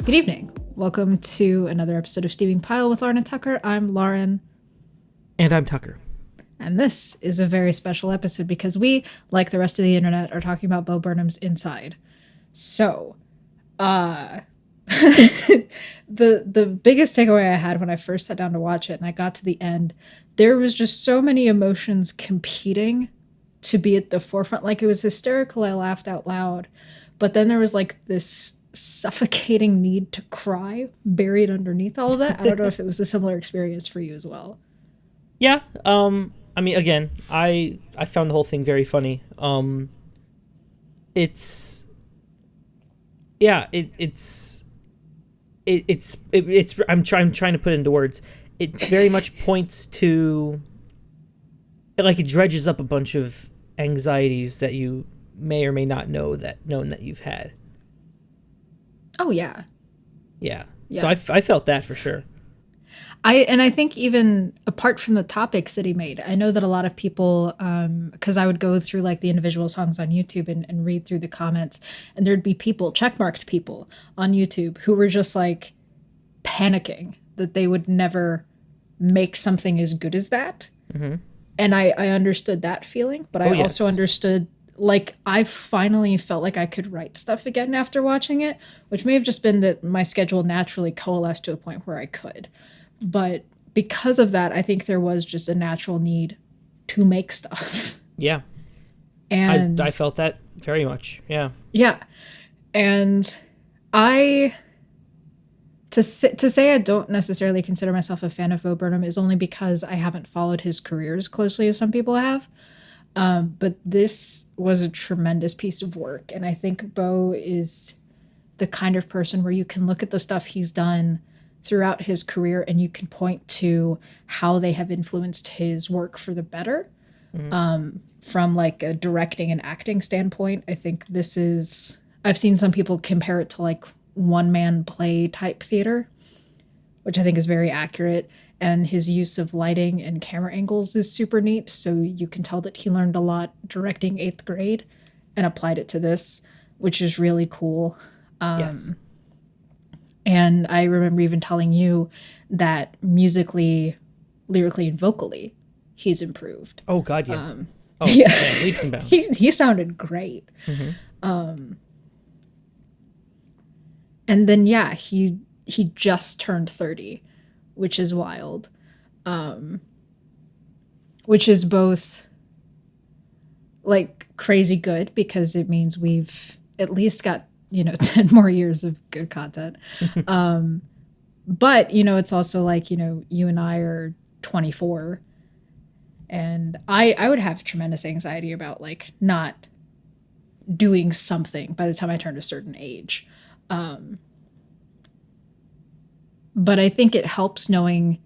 Good evening. Welcome to another episode of Steaming Pile with Lauren and Tucker. I'm Lauren. And I'm Tucker. And this is a very special episode because we, like the rest of the internet, are talking about Bo Burnham's Inside. So, the biggest takeaway I had when I first sat down to watch it and I got to the end, there was just so many emotions competing to be at the forefront. Like, it was hysterical. I laughed out loud. But then there was like this suffocating need to cry buried underneath all of that. I don't know if it was a similar experience for you as well. Yeah. I mean, again, I found the whole thing very funny. It's I'm trying to put it into words. It very much points to, like, it dredges up a bunch of anxieties that you may or may not known that you've had. Oh yeah. Yeah. So I felt that for sure. I think even apart from the topics that he made, I know that a lot of people, because I would go through like the individual songs on YouTube and read through the comments, and there'd be people, checkmarked people on YouTube who were just like panicking that they would never make something as good as that. Mm-hmm. And I understood that feeling, but I also understood, like, I finally felt like I could write stuff again after watching it, which may have just been that my schedule naturally coalesced to a point where I could. But because of that, I think there was just a natural need to make stuff. Yeah. And I felt that very much. Yeah. Yeah. And to say I don't necessarily consider myself a fan of Bo Burnham is only because I haven't followed his career as closely as some people have. But this was a tremendous piece of work. And I think Bo is the kind of person where you can look at the stuff he's done throughout his career and you can point to how they have influenced his work for the better. Mm-hmm. From like a directing and acting standpoint, I think I've seen some people compare it to like one-man play type theater, which I think is very accurate. And his use of lighting and camera angles is super neat. So you can tell that he learned a lot directing 8th grade and applied it to this, which is really cool. Yes. And I remember even telling you that musically, lyrically, and vocally, he's improved. Oh, God, yeah. Yeah. Man, leaps and bounds. He sounded great. Mm-hmm. And then, yeah, he just turned 30. Which is wild. Which is both like crazy good because it means we've at least got, 10 more years of good content. But, it's also like, you and I are 24 and I would have tremendous anxiety about like not doing something by the time I turned a certain age. But I think it helps knowing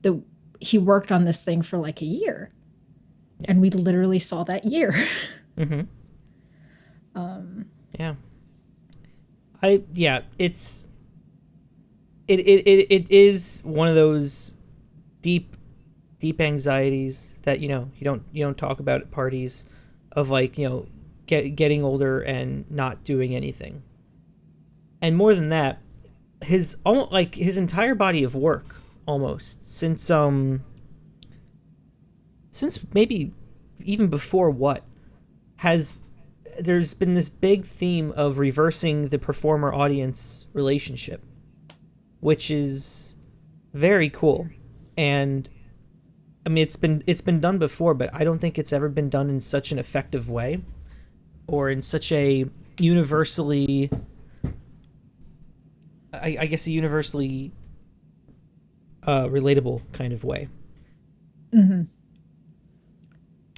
that he worked on this thing for like a year. Yeah. And we literally saw that year. Mm-hmm. It is one of those deep anxieties that, you don't talk about at parties of like, getting older and not doing anything. And more than that, his entire body of work almost since maybe even before there's been this big theme of reversing the performer audience relationship, which is very cool. And I mean, it's been done before, but I don't think it's ever been done in such an effective way or in such a universally I guess a universally relatable kind of way. Mm-hmm.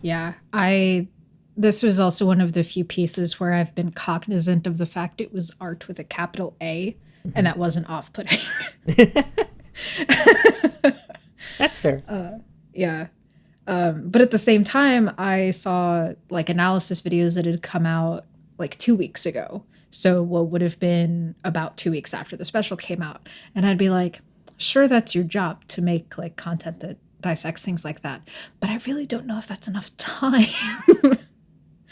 Yeah, this was also one of the few pieces where I've been cognizant of the fact it was art with a capital A, mm-hmm. and that wasn't off-putting. That's fair. Yeah. But at the same time, I saw like analysis videos that had come out like 2 weeks ago. So what would have been about 2 weeks after the special came out. And I'd be like, sure, that's your job to make like content that dissects things like that. But I really don't know if that's enough time.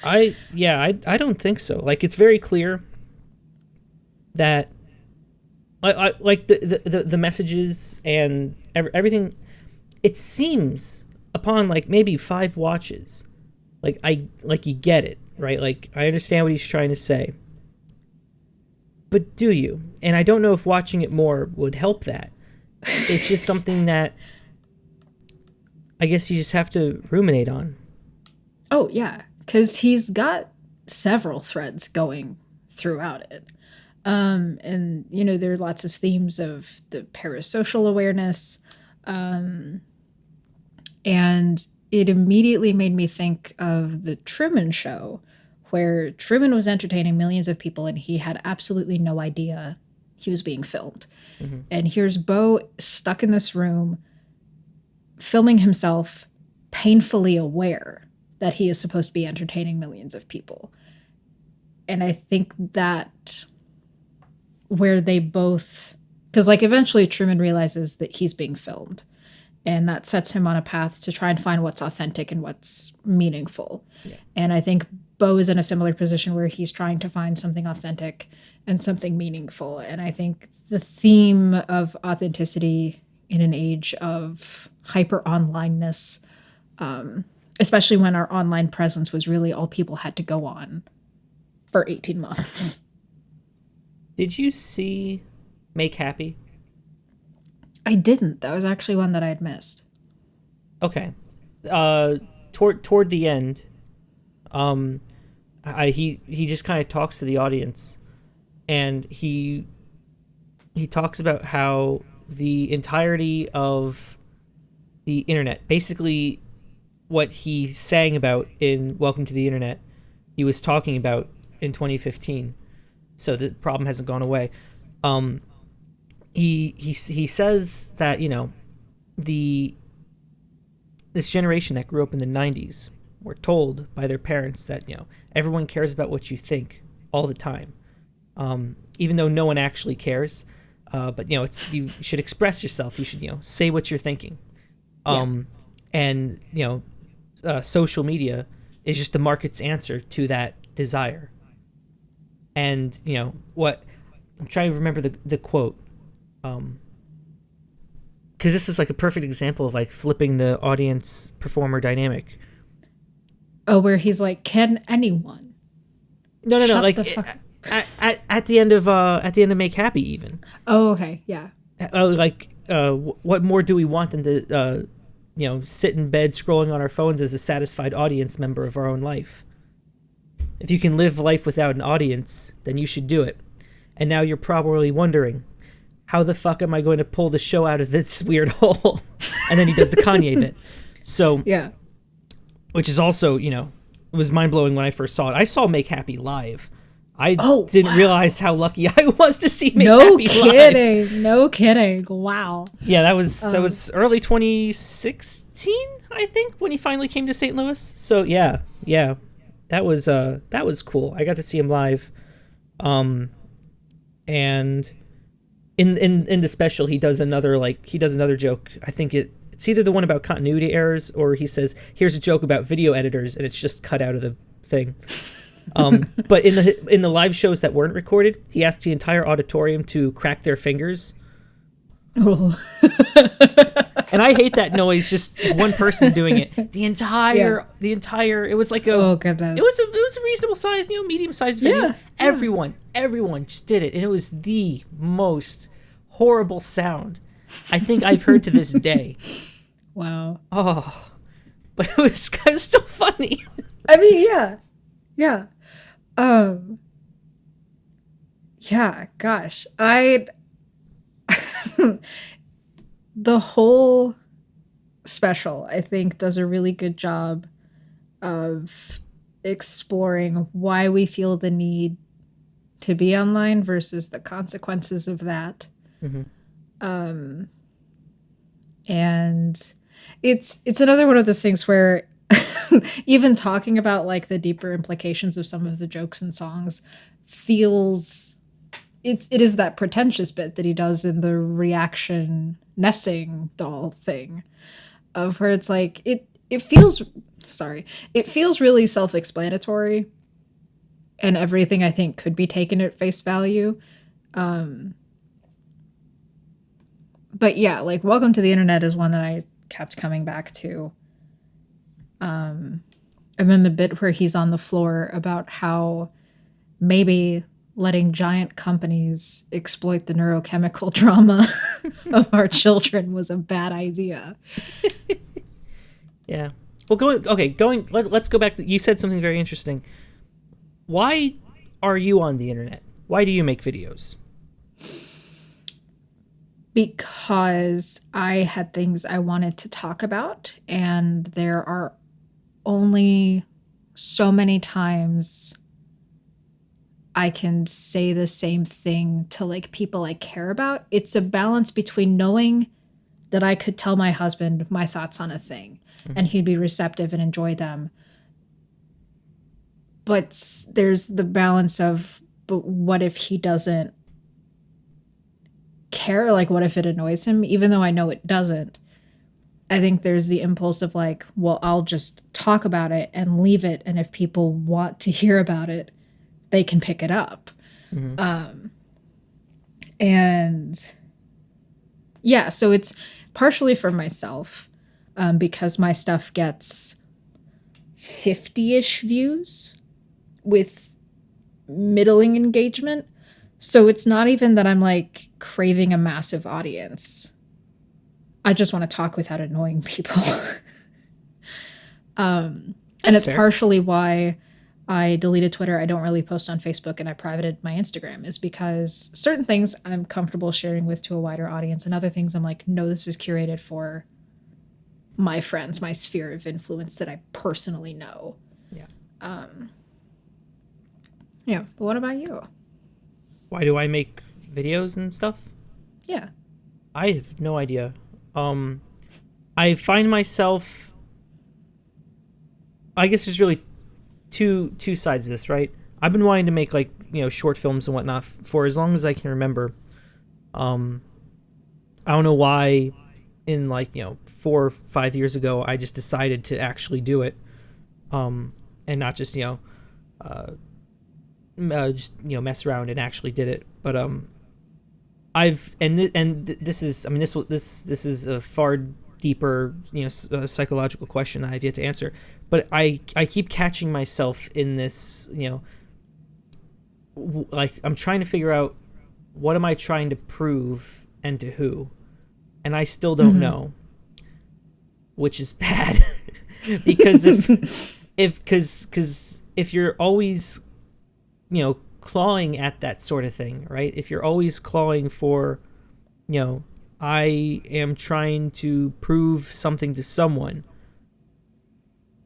I don't think so. Like, it's very clear that I like the messages and everything. It seems upon like maybe 5 watches, like you get it, right? Like I understand what he's trying to say. But do you? And I don't know if watching it more would help that. It's just something that I guess you just have to ruminate on. Oh, yeah, because he's got several threads going throughout it. And, you know, there are lots of themes of the parasocial awareness. And it immediately made me think of the Truman Show, where Truman was entertaining millions of people and he had absolutely no idea he was being filmed. Mm-hmm. And here's Bo stuck in this room, filming himself, painfully aware that he is supposed to be entertaining millions of people. And I think that where they both, because like eventually Truman realizes that he's being filmed, and that sets him on a path to try and find what's authentic and what's meaningful. Yeah. And I think Bo is in a similar position where he's trying to find something authentic and something meaningful. And I think the theme of authenticity in an age of hyper onlineness, especially when our online presence was really all people had to go on for 18 months. Did you see Make Happy? I didn't. That was actually one that I had missed. Okay. Toward the end, he just kind of talks to the audience, and he talks about how the entirety of the internet, basically what he sang about in Welcome to the Internet, he was talking about in 2015. So the problem hasn't gone away. He says that, you know, this generation that grew up in the 90s were told by their parents that, you know, everyone cares about what you think all the time, even though no one actually cares. But, you know, you should express yourself. You should, you know, say what you're thinking. And, you know, social media is just the market's answer to that desire. And, you know, what I'm trying to remember the quote. Because this is like a perfect example of like flipping the audience performer dynamic. Oh, where he's like, "Can anyone?" No, like at the end of Make Happy, even. Oh, okay, yeah. What more do we want than to you know, sit in bed scrolling on our phones as a satisfied audience member of our own life? If you can live life without an audience, then you should do it. And now you're probably wondering, how the fuck am I going to pull the show out of this weird hole? And then he does the Kanye bit. So, yeah. Which is also, you know, it was mind-blowing when I first saw it. I saw Make Happy live. I didn't realize how lucky I was to see Make Happy live. No kidding. Wow. Yeah, that was early 2016, I think, when he finally came to St. Louis. So, yeah. That was cool. I got to see him live. And in the special, he does another joke. I think it's either the one about continuity errors, or he says, "Here's a joke about video editors," and it's just cut out of the thing. But in the live shows that weren't recorded, he asked the entire auditorium to crack their fingers. Oh. And I hate that noise. Just one person doing it. The entire. It was like goodness. It was a reasonable size, you know, medium sized video. Yeah. Everyone just did it, and it was the most horrible sound I think I've heard to this day. Wow. Oh, but it was kind of still funny. I mean, yeah. Yeah. Gosh, the whole special, I think, does a really good job of exploring why we feel the need to be online versus the consequences of that. Mm-hmm. And it's another one of those things where even talking about like the deeper implications of some of the jokes and songs feels it is that pretentious bit that he does in the reaction nesting doll thing, of where it's like it feels really self-explanatory, and everything I think could be taken at face value. But yeah, like Welcome to the Internet is one that I kept coming back to. And then the bit where he's on the floor about how maybe letting giant companies exploit the neurochemical trauma of our children was a bad idea. Yeah. Well, let's go back to, you said something very interesting. Why are you on the internet? Why do you make videos? Because I had things I wanted to talk about, and there are only so many times I can say the same thing to like people I care about. It's a balance between knowing that I could tell my husband my thoughts on a thing and he'd be receptive and enjoy them. But there's the balance of, but what if he doesn't care? Like, what if it annoys him? Even though I know it doesn't. I think there's the impulse of like, well, I'll just talk about it and leave it. And if people want to hear about it, they can pick it up. And yeah, so it's partially for myself because my stuff gets 50-ish views with middling engagement. So it's not even that I'm like craving a massive audience. I just want to talk without annoying people. And it's fair. partially why I deleted Twitter. I don't really post on Facebook, and I privated my Instagram, is because certain things I'm comfortable sharing with to a wider audience, and other things I'm like, no, this is curated for my friends, my sphere of influence that I personally know. Yeah. Yeah. But what about you? Why do I make videos and stuff? Yeah. I have no idea. I find myself, I guess there's really two sides of this, right? I've been wanting to make like, short films and whatnot for as long as I can remember. I don't know why in 4 or 5 years ago I just decided to actually do it, and not just mess around and actually did it. But this is a far deeper psychological question that I've yet to answer. But I keep catching myself in this, I'm trying to figure out what am I trying to prove and to who, and I still don't know, which is bad. Because if you're always clawing at that sort of thing, right? If you're always clawing for, I am trying to prove something to someone,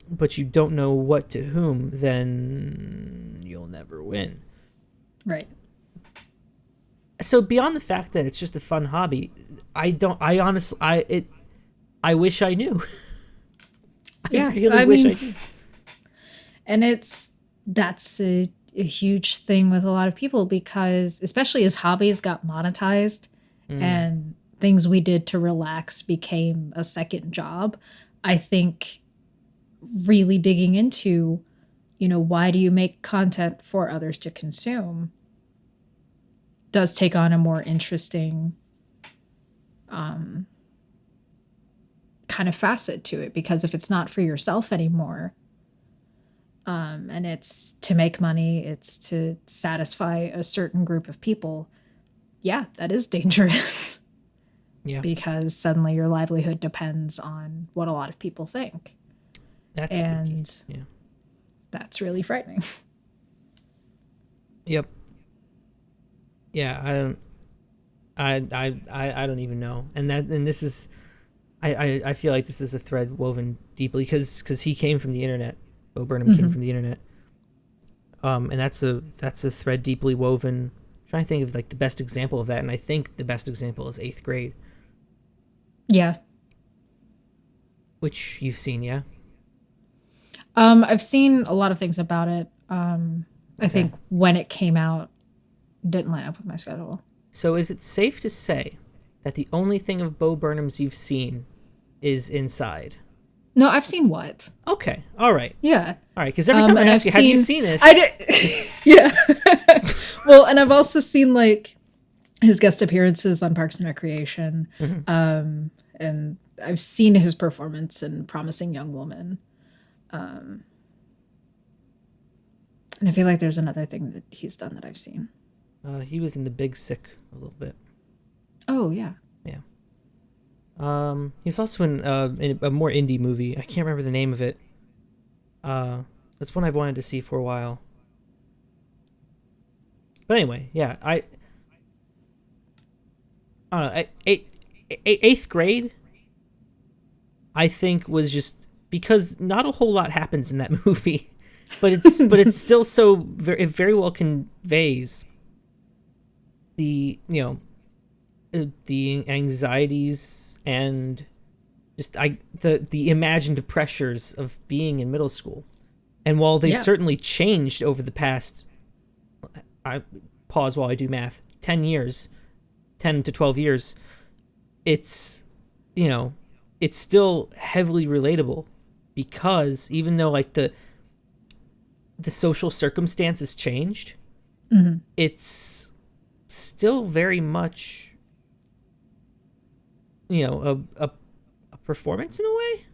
but you don't know what to whom, then you'll never win. Right. So beyond the fact that it's just a fun hobby, I wish I knew. Yeah, I wish I knew. And that's a huge thing with a lot of people, because especially as hobbies got monetized and things we did to relax became a second job, I think really digging into, why do you make content for others to consume does take on a more interesting kind of facet to it. Because if it's not for yourself anymore, and it's to make money, it's to satisfy a certain group of people, yeah, that is dangerous. Yeah. Because suddenly your livelihood depends on what a lot of people think. That's and spooky. Yeah. That's really frightening. Yep. Yeah, I don't even know. And this is, I feel like this is a thread woven deeply because he came from the internet. Bo Burnham came from the internet. And that's a thread deeply woven. I'm trying to think of like the best example of that, and I think the best example is 8th grade. Yeah. Which you've seen, yeah? I've seen a lot of things about it. I think when it came out, didn't line up with my schedule. So is it safe to say that the only thing of Bo Burnham's you've seen is Inside? No, I've seen what? Okay, all right. Yeah. All right, because every time I ask you, have you seen this? Yeah. Well, and I've also seen like his guest appearances on Parks and Recreation. And I've seen his performance in Promising Young Woman. And I feel like there's another thing that he's done that I've seen. He was in The Big Sick a little bit. Oh, yeah. Yeah. He was also in a more indie movie. I can't remember the name of it. That's one I've wanted to see for a while. But anyway, yeah, I don't know. Eighth grade, I think, was just because not a whole lot happens in that movie, but it's still so it very well conveys the the anxieties and just the imagined pressures of being in middle school. And while they've certainly changed over the past, I pause while I do math, 10 to 12 years, it's still heavily relatable, because even though like the social circumstances changed, it's still very much a performance in a way.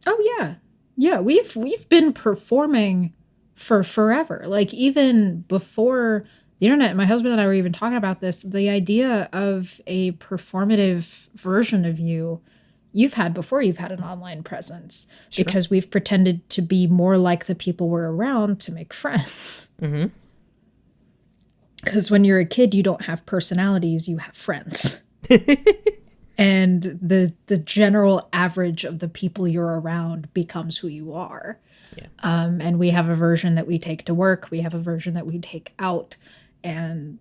Oh yeah, we've been performing for forever. Like, even before the internet, my husband and I were even talking about this, the idea of a performative version of you've had before you've had an online presence. Sure. Because we've pretended to be more like the people we're around to make friends. Because when you're a kid, you don't have personalities, you have friends. And the general average of the people you're around becomes who you are. Yeah. And we have a version that we take to work. We have a version that we take out. And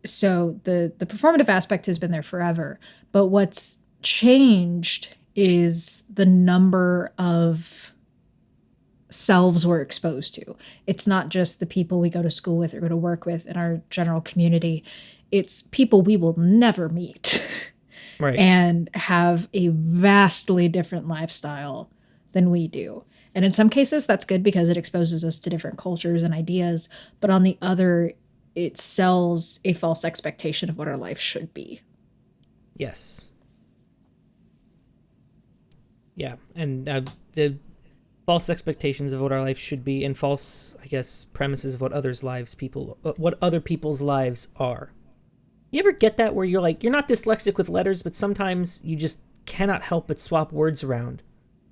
so the performative aspect has been there forever. But what's changed is the number of selves we're exposed to. It's not just the people we go to school with or go to work with in our general community. It's people we will never meet. Right. And have a vastly different lifestyle than we do. And in some cases, that's good because it exposes us to different cultures and ideas. But on the other, it sells a false expectation of what our life should be. Yes. Yeah. And the false expectations of what our life should be, and false, I guess, premises of what what other people's lives are. You ever get that where you're like, you're not dyslexic with letters, but sometimes you just cannot help but swap words around?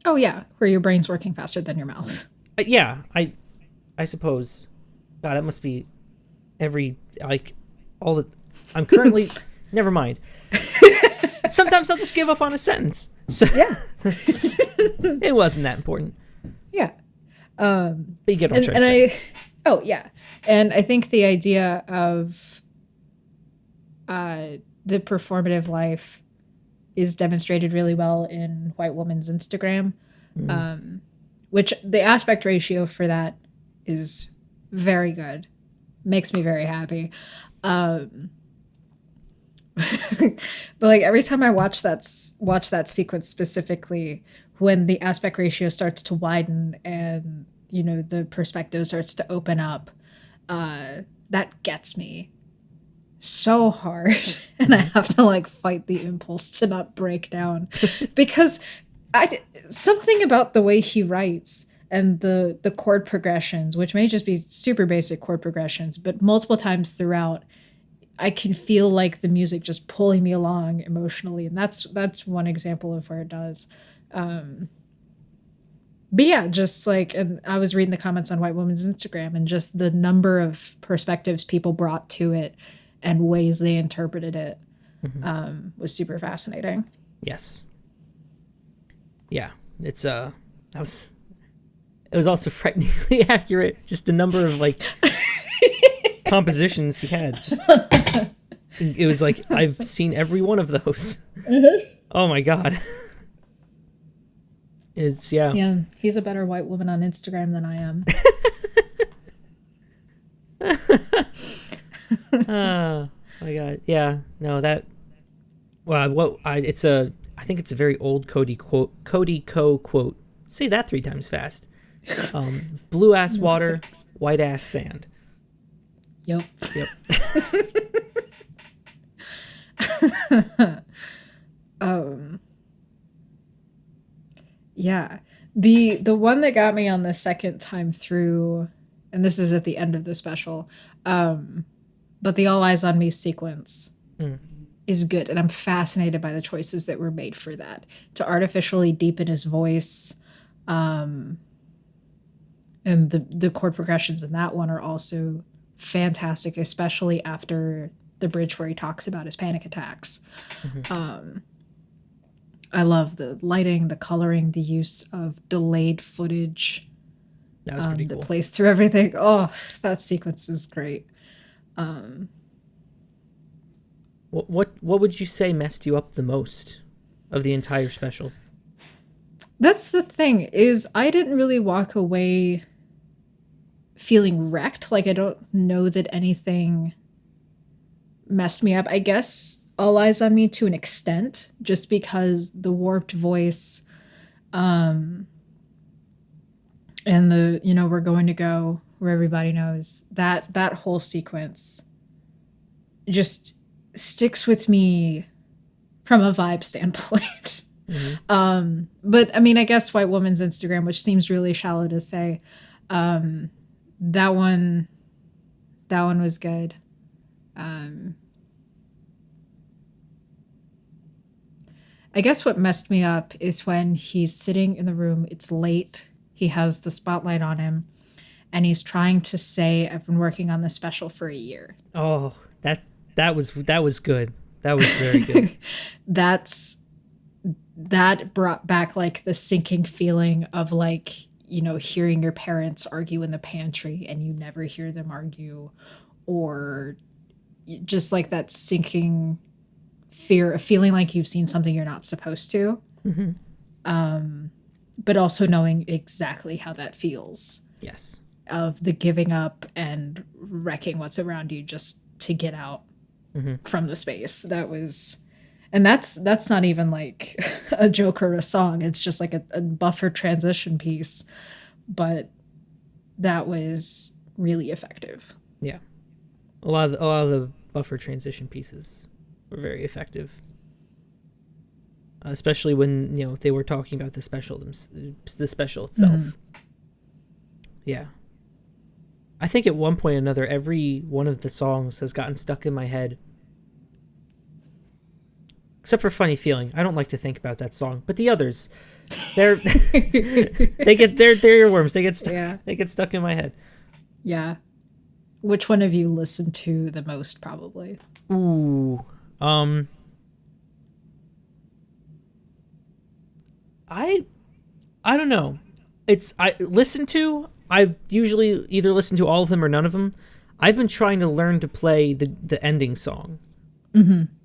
Oh, yeah. Where your brain's working faster than your mouth. Yeah, I suppose. God, that must be I'm currently, never mind. Sometimes I'll just give up on a sentence. So yeah. It wasn't that important. Yeah. But you get what I'm trying to say. Oh, yeah. And I think the idea of the performative life is demonstrated really well in White Woman's Instagram, which the aspect ratio for that is very good. Makes me very happy. But like every time I watch that sequence specifically, when the aspect ratio starts to widen and the perspective starts to open up, that gets me so hard. And I have to like fight the impulse to not break down, because something about the way he writes and the chord progressions, which may just be super basic chord progressions, but multiple times throughout, I can feel like the music just pulling me along emotionally. And that's one example of where it does. But yeah, just like, and I was reading the comments on White Woman's Instagram, and just the number of perspectives people brought to it and ways they interpreted it was super fascinating. Yes. Yeah. It was also frighteningly accurate. Just the number of like compositions he had. It was like, I've seen every one of those. Oh my God. Yeah, he's a better white woman on Instagram than I am. Oh my God. Yeah. No, that. Well, I think it's a very old Cody Co quote. Say that 3 times fast. Blue ass water, white ass sand. Yep. Yeah. The one that got me on the second time through, and this is at the end of the special, but the All Eyes on Me sequence is good, and I'm fascinated by the choices that were made for that to artificially deepen his voice, and the chord progressions in that one are also fantastic, especially after the bridge where he talks about his panic attacks. I love the lighting, the coloring, the use of delayed footage That was pretty cool. that plays through everything. Oh, that sequence is great. What would you say messed you up the most of the entire special? That's the thing, is I didn't really walk away feeling wrecked. Like, I don't know that anything messed me up. I guess All Eyes on Me to an extent, just because the warped voice, and the, we're going to go where everybody knows, that whole sequence just sticks with me from a vibe standpoint. But I mean, I guess White Woman's Instagram, which seems really shallow to say, that one was good. I guess what messed me up is when he's sitting in the room, it's late, he has the spotlight on him, and he's trying to say, I've been working on this special for a year. Oh, that was good. That was very good. That brought back like the sinking feeling of like, hearing your parents argue in the pantry and you never hear them argue, or just like that sinking fear of feeling like you've seen something you're not supposed to. But also knowing exactly how that feels. Yes. Of the giving up and wrecking what's around you just to get out from the space. That was, and that's not even like a joke or a song. It's just like a buffer transition piece, but that was really effective. Yeah, a lot of the buffer transition pieces were very effective, especially when they were talking about the special itself. Yeah, I think at one point or another, every one of the songs has gotten stuck in my head. Except for Funny Feeling. I don't like to think about that song. But the others, they're they're earworms. They get stuck. Yeah. They get stuck in my head. Yeah. Which one of you listened to the most, probably? Ooh. I don't know. I usually either listen to all of them or none of them. I've been trying to learn to play the ending song.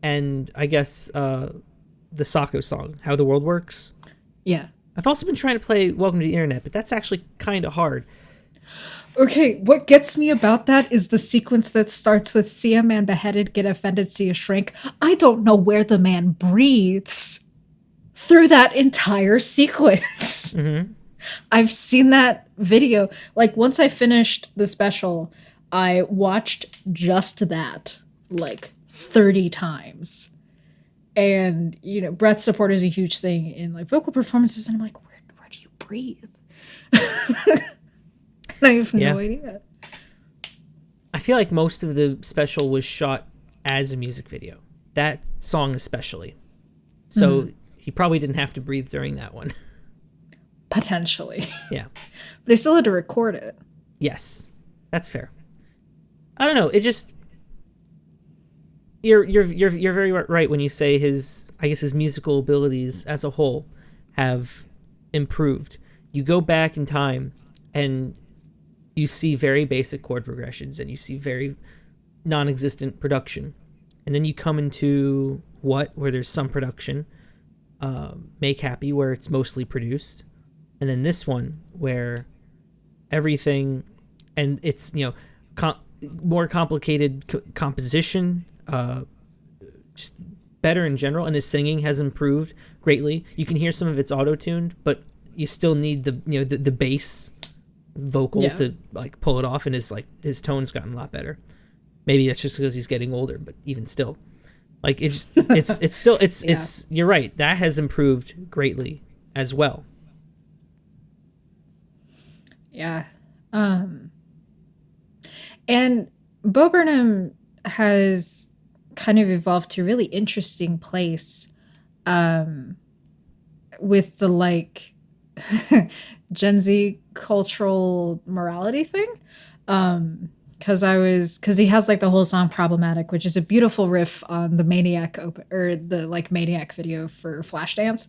And I guess the Sako song, How the World Works. Yeah. I've also been trying to play Welcome to the Internet, but that's actually kind of hard. Okay, what gets me about that is the sequence that starts with see a man beheaded, get offended, see a shrink. I don't know where the man breathes through that entire sequence. I've seen that video. Like, once I finished the special, I watched just that, like, 30 times. And breath support is a huge thing in like vocal performances, and I'm like, where do you breathe? And I have no idea. I feel like most of the special was shot as a music video, that song especially, so he probably didn't have to breathe during that one. Potentially. Yeah. But I still had to record it. Yes, that's fair. I don't know, it just, You're very right when you say his musical abilities as a whole have improved. You go back in time and you see very basic chord progressions and you see very non-existent production, and then you come into where there's some production, Make Happy, where it's mostly produced, and then this one where everything, and it's more complicated composition. Just better in general, and his singing has improved greatly. You can hear some of it's auto-tuned, but you still need the bass vocal to like pull it off, and his tone's gotten a lot better. Maybe that's just because he's getting older, but even still. Like it's still Yeah. it's you're right. That has improved greatly as well. Yeah. And Bo Burnham has kind of evolved to a really interesting place with the like Gen Z cultural morality thing. Because he has like the whole song Problematic, which is a beautiful riff on the Maniac or the like Maniac video for Flashdance.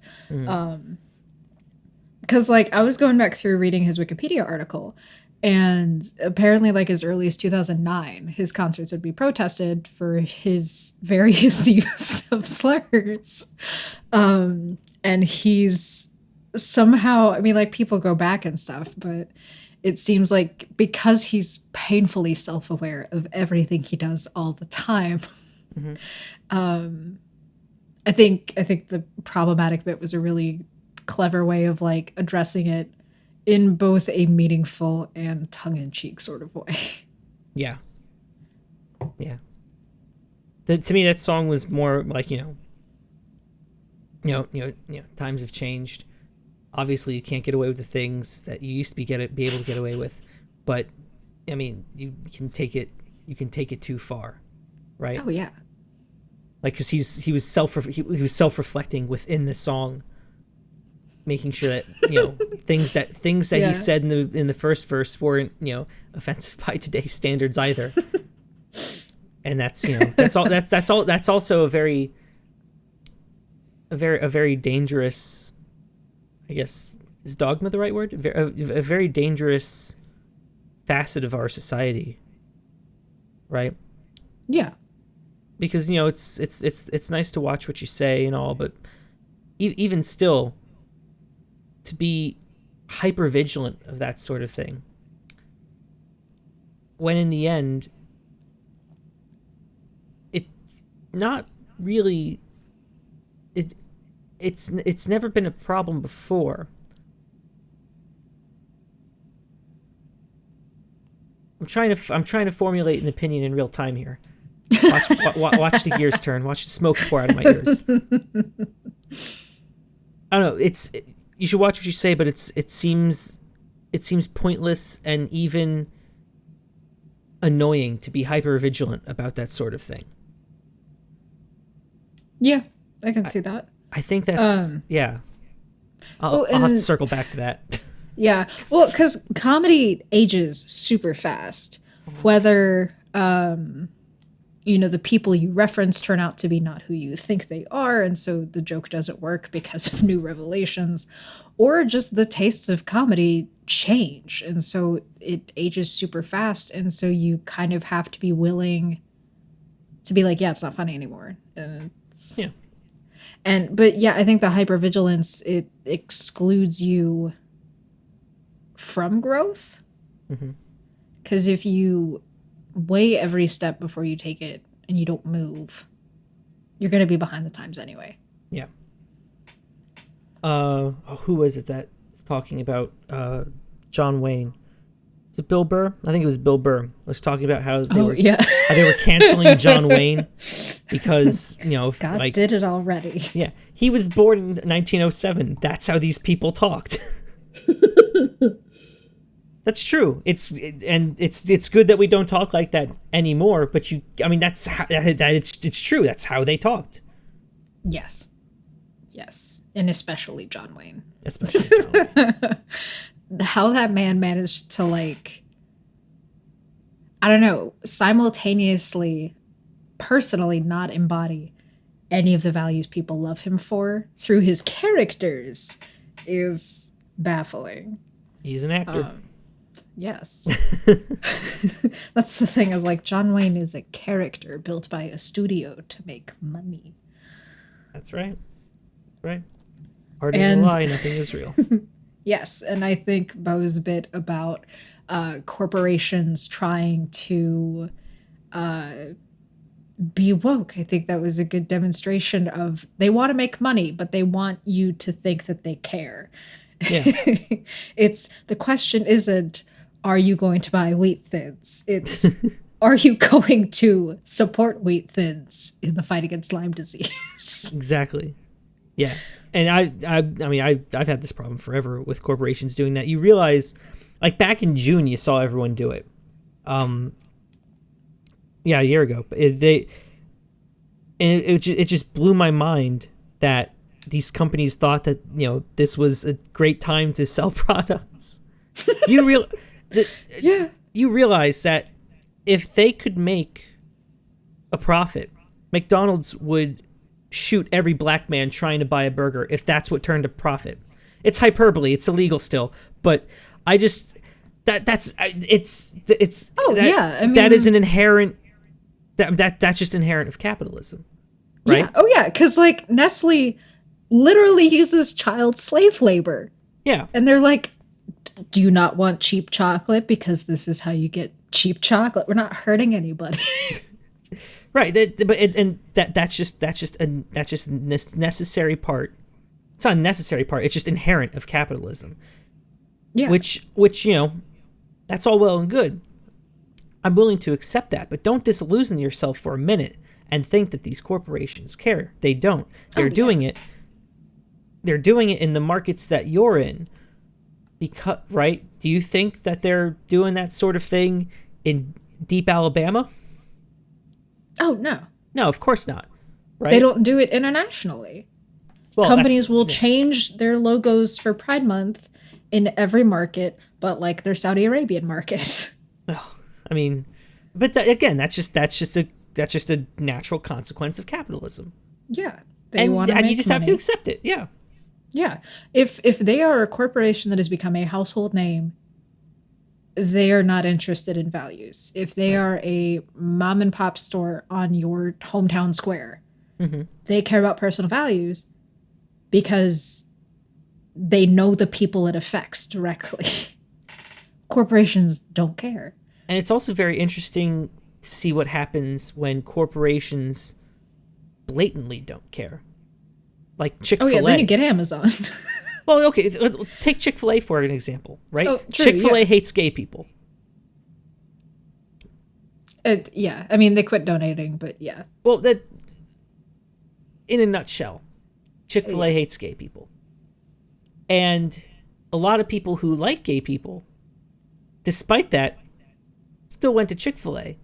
Because like I was going back through reading his Wikipedia article, and apparently like as early as 2009 his concerts would be protested for his various use of slurs. And he's somehow, I mean, like people go back and stuff, but it seems like because he's painfully self-aware of everything he does all the time. I think the Problematic bit was a really clever way of like addressing it in both a meaningful and tongue-in-cheek sort of way. Yeah. Yeah. To me, that song was more like, times have changed. Obviously, you can't get away with the things that you used to be able to get away with, but I mean, you can take it too far, right? Oh yeah. Like, because he was self-reflecting within the song, making sure that things that Yeah. he said in the first verse weren't offensive by today's standards either. And that's that's also a very dangerous, I guess, is dogma the right word? A very dangerous facet of our society, right? Yeah. Because it's nice to watch what you say and all, but even still, to be hyper vigilant of that sort of thing, when in the end, it not really it's never been a problem before. I'm trying to formulate an opinion in real time here. Watch the gears turn. Watch the smoke pour out of my ears. I don't know. You should watch what you say, but it seems pointless and even annoying to be hyper vigilant about that sort of thing. Yeah, I can see that. I think that's yeah. I'll have to circle back to that. Yeah, well, because comedy ages super fast, whether the people you reference turn out to be not who you think they are, and so the joke doesn't work because of new revelations, or just the tastes of comedy change, and so it ages super fast, and so you kind of have to be willing to be like, yeah, it's not funny anymore. Yeah. But yeah, I think the hypervigilance, it excludes you from growth. Because if you weigh every step before you take it and you don't move, you're going to be behind the times anyway. Yeah. Who was it that was talking about John Wayne? Was it Bill Burr? I think it was Bill Burr. Was talking about how they were canceling John Wayne because God did it already. Yeah, he was born in 1907. That's how these people talked. That's true. It's good that we don't talk like that anymore. But that's how it's true. That's how they talked. Yes, and especially John Wayne. How that man managed to, like, I don't know, simultaneously, personally not embody any of the values people love him for through his characters is baffling. He's an actor. Yes. That's the thing, is like John Wayne is a character built by a studio to make money. That's right. Right. Art is a lie, nothing is real. Yes, and I think Bo's bit about corporations trying to be woke, I think that was a good demonstration of they want to make money, but they want you to think that they care. Yeah. It's the question isn't, are you going to buy wheat thins? It's are you going to support wheat thins in the fight against Lyme disease? Exactly. Yeah. And I've had this problem forever with corporations doing that. You realize, like back in June, you saw everyone do it. Yeah, a year ago. It just blew my mind that these companies thought that, you know, this was a great time to sell products. You realize that if they could make a profit, McDonald's would shoot every black man trying to buy a burger if that's what turned a profit. It's hyperbole. It's illegal still, but I just that's I mean, that is an inherent that's just inherent of capitalism, right? Yeah. Oh yeah, because like Nestle literally uses child slave labor. Yeah, and they're like, do you not want cheap chocolate because this is how you get cheap chocolate? We're not hurting anybody. Right. That's just a necessary part. It's not a necessary part. It's just inherent of capitalism. Yeah. Which you know, that's all well and good. I'm willing to accept that, but don't disillusion yourself for a minute and think that these corporations care. They don't. They're doing it. They're doing it in the markets that you're in. Because, right? Do you think that they're doing that sort of thing in deep Alabama? Oh, no. No, of course not. Right? They don't do it internationally. Well, companies will change their logos for Pride Month in every market, but like their Saudi Arabian market. Well, I mean, but again, that's just a natural consequence of capitalism. Yeah, and you just have to accept it. Yeah, yeah. If they are a corporation that has become a household name, they are not interested in values. If they are a mom and pop store on your hometown square, they care about personal values because they know the people it affects directly. Corporations don't care. And it's also very interesting to see what happens when corporations blatantly don't care. Like Chick-fil-A. Oh yeah, then you get Amazon. Well, okay, take Chick-fil-A for an example, right? Oh, true, Chick-fil-A hates gay people. Yeah, I mean, they quit donating, but yeah. Well, that, in a nutshell, Chick-fil-A hates gay people. And a lot of people who like gay people, despite that, still went to Chick-fil-A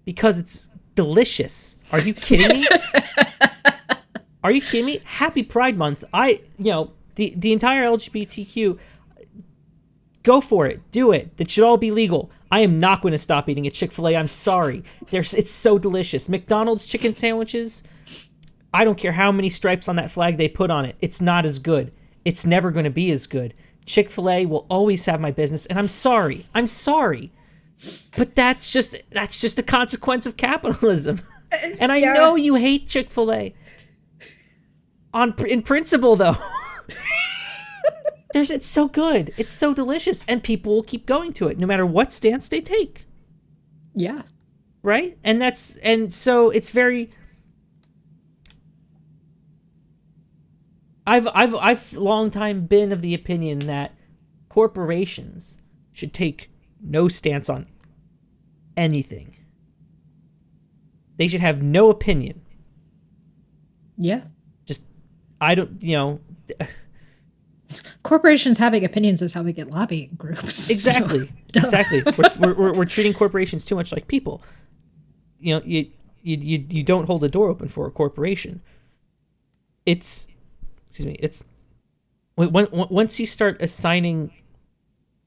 because it's delicious. Are you kidding me? Are you kidding me? Happy Pride Month. The entire LGBTQ, go for it. Do it. That should all be legal. I am not going to stop eating at Chick-fil-A. I'm sorry. It's so delicious. McDonald's chicken sandwiches, I don't care how many stripes on that flag they put on it. It's not as good. It's never going to be as good. Chick-fil-A will always have my business, and I'm sorry. I'm sorry. But that's just a consequence of capitalism. And I know you hate Chick-fil-A. In principle, though. It's so good. It's so delicious. And people will keep going to it, no matter what stance they take. Yeah. Right? And so it's very... I've long time been of the opinion that corporations should take no stance on anything. They should have no opinion. Yeah. Just, I don't, corporations having opinions is how we get lobbying groups. Exactly. So, exactly. We're treating corporations too much like people. You don't hold the door open for a corporation. It's once you start assigning,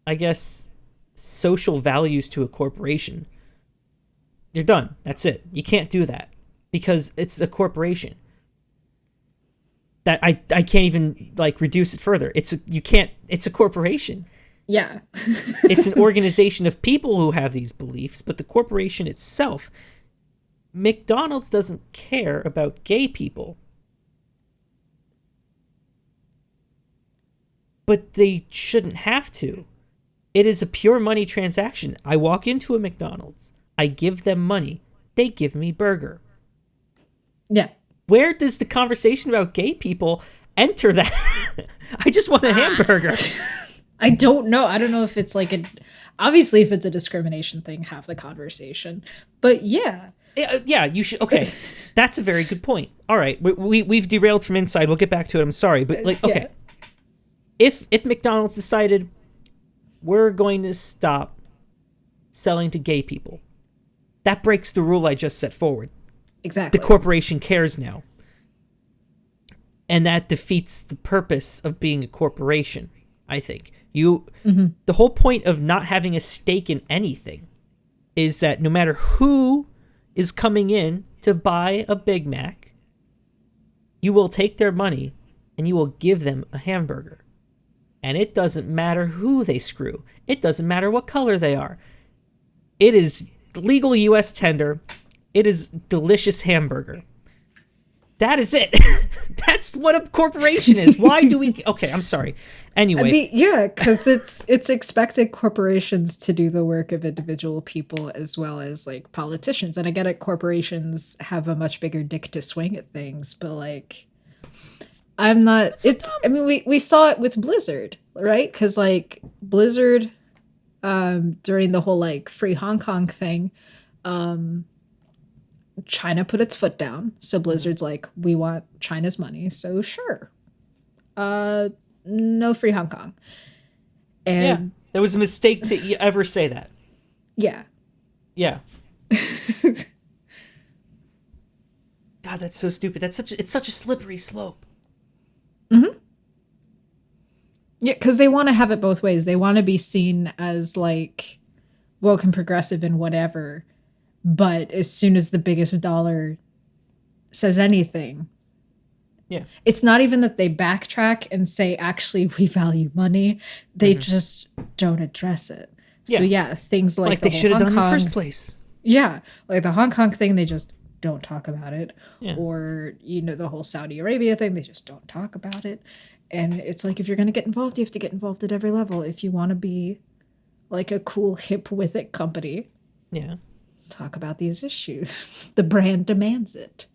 I guess, social values to a corporation, you're done. That's it. You can't do that because it's a corporation. That I can't even reduce it further. It's a corporation. Yeah. It's an organization of people who have these beliefs, but the corporation itself, McDonald's doesn't care about gay people. But they shouldn't have to. It is a pure money transaction. I walk into a McDonald's. I give them money. They give me burger. Yeah. Where does the conversation about gay people enter that? I just want a hamburger. I don't know. I don't know if it's like obviously if it's a discrimination thing, have the conversation. But yeah. Yeah, you should. Okay, that's a very good point. All right, we've derailed from inside. We'll get back to it. I'm sorry, but like, okay, if McDonald's decided we're going to stop selling to gay people, that breaks the rule I just set forward. Exactly. The corporation cares now, and that defeats the purpose of being a corporation. I think the whole point of not having a stake in anything is that no matter who is coming in to buy a Big Mac, you will take their money and you will give them a hamburger. And it doesn't matter who they screw. It doesn't matter what color they are. It is legal U.S. tender. It is delicious hamburger. That is it. That's what a corporation is. Why do we... Okay, I'm sorry. Anyway. Yeah, because it's expected corporations to do the work of individual people as well as like politicians. And I get it, corporations have a much bigger dick to swing at things, but like I'm not... I mean, we saw it with Blizzard, right? Because like Blizzard, during the whole like free Hong Kong thing, China put its foot down. So Blizzard's like, we want China's money. So sure. No free Hong Kong. And yeah, there was a mistake to ever say that. Yeah. Yeah. God, that's so stupid. It's such a slippery slope. Mm-hmm. Yeah, because they want to have it both ways. They want to be seen as like woke and progressive and whatever. But as soon as the biggest dollar says anything, yeah, it's not even that they backtrack and say, actually, we value money. They just don't address it. Yeah. So yeah, things like they should have done in the first place. Yeah, like the Hong Kong thing, they just don't talk about it. Yeah. Or, the whole Saudi Arabia thing, they just don't talk about it. And it's like, if you're going to get involved, you have to get involved at every level. If you want to be like a cool, hip with it company. Yeah. Talk about these issues. The brand demands it.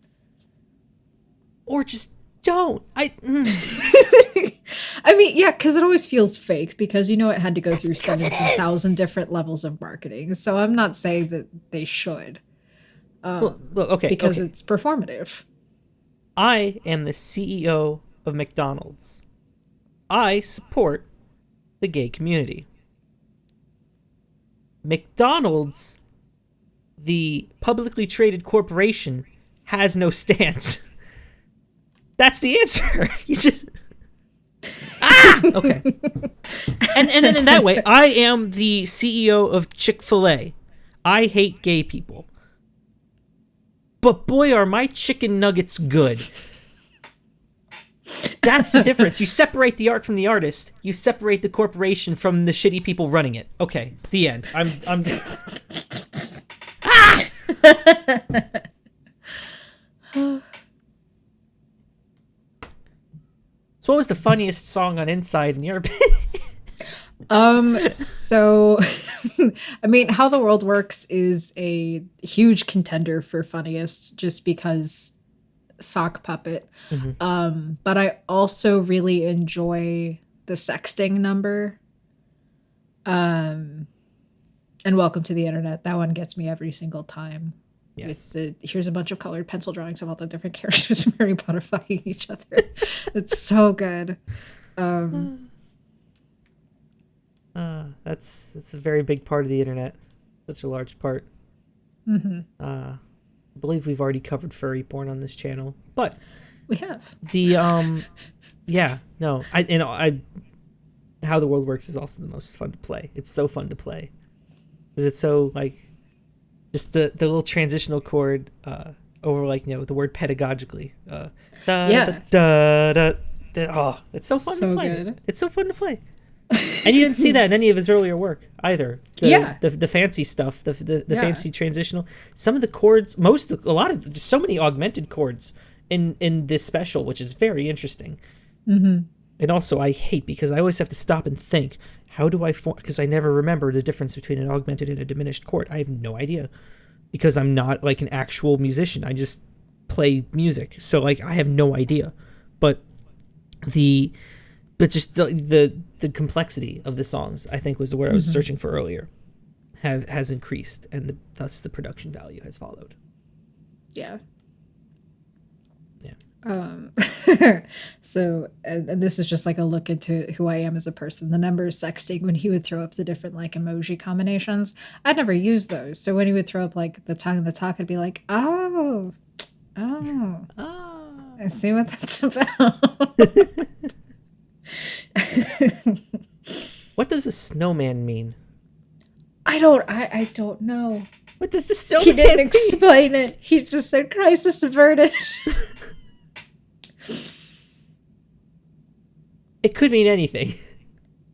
Or just don't. I mean, yeah, because it always feels fake because it had to go through 17,000 different levels of marketing. So I'm not saying that they should. Because it's performative. I am the CEO of McDonald's. I support the gay community. McDonald's, the publicly traded corporation, has no stance. That's the answer. You just... Okay. And then in that way, I am the CEO of Chick-fil-A. I hate gay people. But boy, are my chicken nuggets good. That's the difference. You separate the art from the artist. You separate the corporation from the shitty people running it. Okay, the end. I'm So what was the funniest song on Inside in your opinion? So I mean, How the World Works is a huge contender for funniest just because sock puppet. Mm-hmm. But I also really enjoy the sexting number. And Welcome to the Internet. That one gets me every single time. Yes. Here's a bunch of colored pencil drawings of all the different characters from Harry Potter fucking each other. It's so good. That's a very big part of the internet. Such a large part. Mm-hmm. I believe we've already covered furry porn on this channel, but we have yeah, no, How the World Works is also the most fun to play. It's so fun to play because it's so like just the little transitional chord over like the word pedagogically. It's so fun to play. Good. It's so fun to play. And you didn't see that in any of his earlier work either. The fancy stuff, the fancy transitional. Some of the chords, so many augmented chords in this special, which is very interesting. Mm-hmm. And also, I hate because I always have to stop and think, how do I form? Because I never remember the difference between an augmented and a diminished chord. I have no idea because I'm not like an actual musician. I just play music, so like I have no idea. But the but just the complexity of the songs, I think, was the word I was searching for earlier, has increased, and thus the production value has followed. Yeah. Yeah. So, and this is just like a look into who I am as a person. The number sexting, when he would throw up the different like emoji combinations, I'd never use those. So when he would throw up like the tongue in the talk, I'd be like, oh, I see what that's about. What does a snowman mean? I don't know. What does the snowman He didn't mean? explain it. He just said crisis averted. It could mean anything.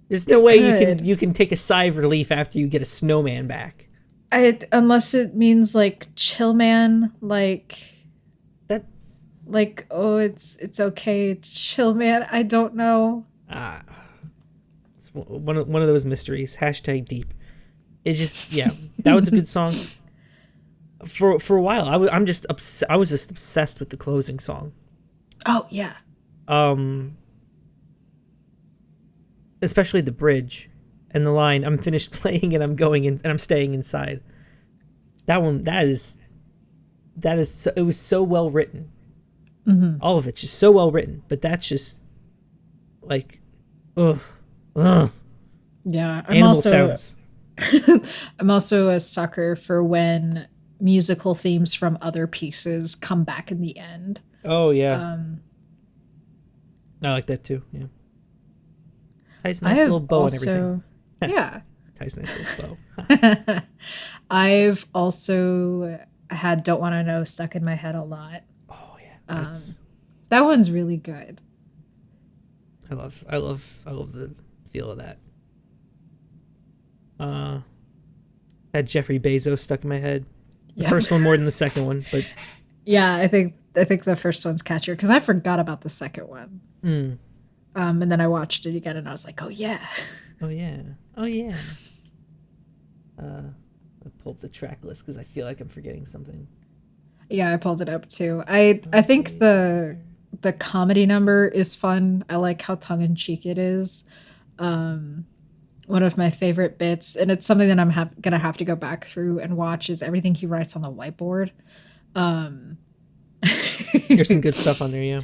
There's no way you can take a sigh of relief after you get a snowman back. Unless it means like chill man, like that, like, oh, it's okay, chill man. I don't know. It's one of those mysteries. # deep. It just, yeah, that was a good song. For a while, I was just obsessed with the closing song. Oh yeah. Especially the bridge and the line, "I'm finished playing and I'm going in and I'm staying inside." That one, it was so well written. Mm-hmm. All of it's just so well written, but that's just like, ugh. Yeah, Sounds. I'm also a sucker for when musical themes from other pieces come back in the end. Oh yeah. I like that too. Yeah. Ties a nice little bow and everything. Yeah. Ties a nice little bow. I've also had "Don't Want to Know" stuck in my head a lot. Oh yeah. That one's really good. I love the feel of that. Had Jeffrey Bezos stuck in my head. The first one more than the second one, but yeah, I think the first one's catchier because I forgot about the second one. And then I watched it again and I was like, oh yeah. Oh yeah. I pulled the track list because I feel like I'm forgetting something. Yeah, I pulled it up too. I think the comedy number is fun. I like how tongue-in-cheek it is. One of my favorite bits, and it's something that I'm gonna have to go back through and watch, is everything he writes on the whiteboard. There's some good stuff on there, yeah.